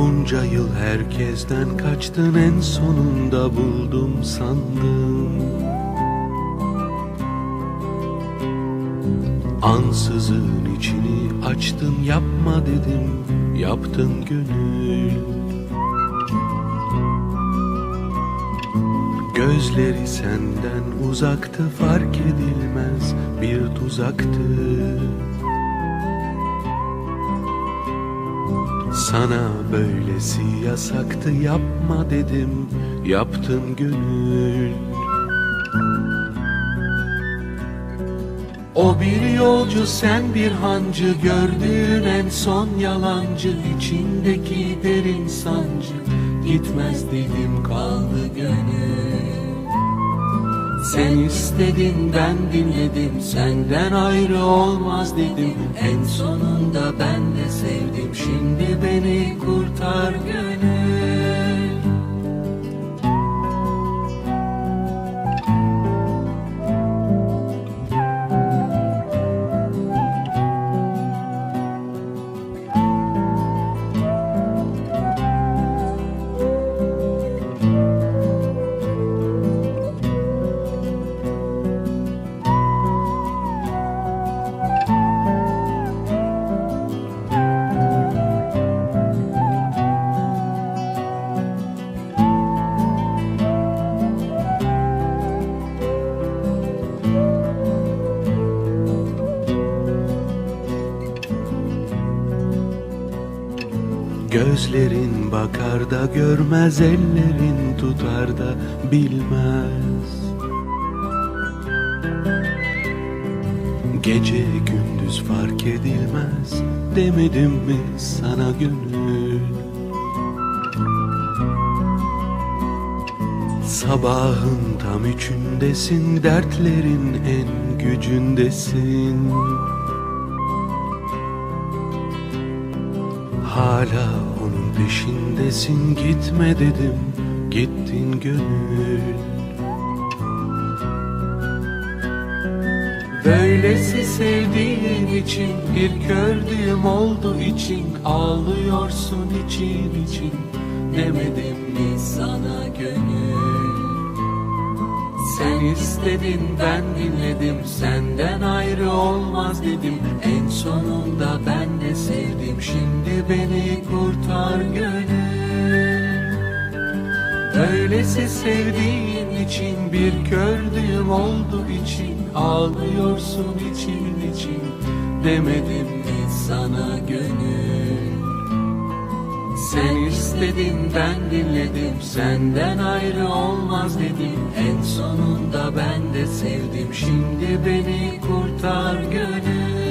Bunca yıl herkesten kaçtın, en sonunda buldum sandım. Ansızın içini açtın, yapma dedim, yaptın gönül. Gözleri senden uzaktı, fark edilmez bir tuzaktı. Sana böylesi yasaktı, yapma dedim, yaptın gönül. O bir yolcu, sen bir hancı, gördüğün en son yalancı. İçindeki derin sancı, gitmez dedim, kaldı gönül. Sen istedin, ben dinledim, senden ayrı olmaz dedim. En sonunda ben de sevdim, şimdi beni kurtar gönül. Gözlerin bakar da görmez, ellerin tutar da bilmez. Gece gündüz fark edilmez, demedim mi sana gönül? Sabahın tam üçündesin, dertlerin en gücündesin. Hala onun peşindesin, gitme dedim, gittin gönül. Böylesi sevdiğin için bir kördüğüm oldu için, ağlıyorsun için için, demedim mi sana gönül? Sen istedin, ben dinledim, senden ayrı olmaz dedim. En sonunda ben de sevdim, şimdi beni kurtar gönül. Öylesi sevdiğin için, bir kördüğüm oldu için, ağlıyorsun için için, demedim mi sana gönül? Sen istedin, ben dinledim, senden ayrı olmaz dedim. En sonunda ben de sevdim, şimdi beni kurtar gönül.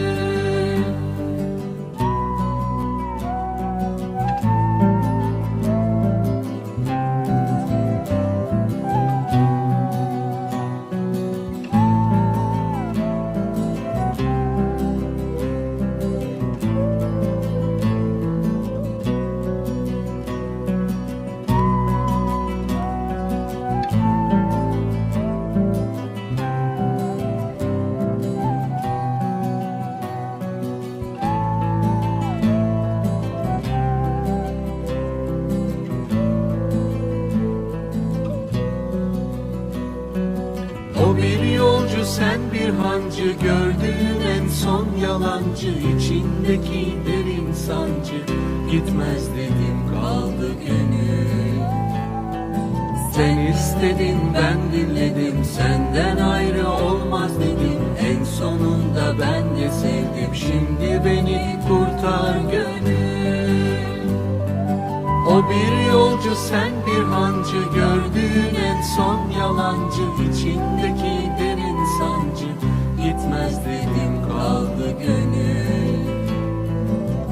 O bir yolcu, sen bir hancı, gördüğün en son yalancı. İçindeki derin sancı, gitmez dedim, kaldı gönül. Sen istedin, ben dinledim, senden ayrı olmaz dedim. En sonunda ben de sevdim, şimdi beni kurtar gönül. O bir yolcu, sen bir hancı, gördüğün en son yalancı. İçindeki derin sancı, gitmez dedim, kaldı gönül.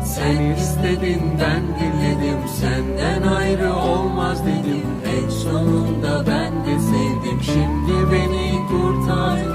Sen istedin, ben dinledim, senden ayrı olmaz dedim. En sonunda ben de sevdim, şimdi beni kurtar.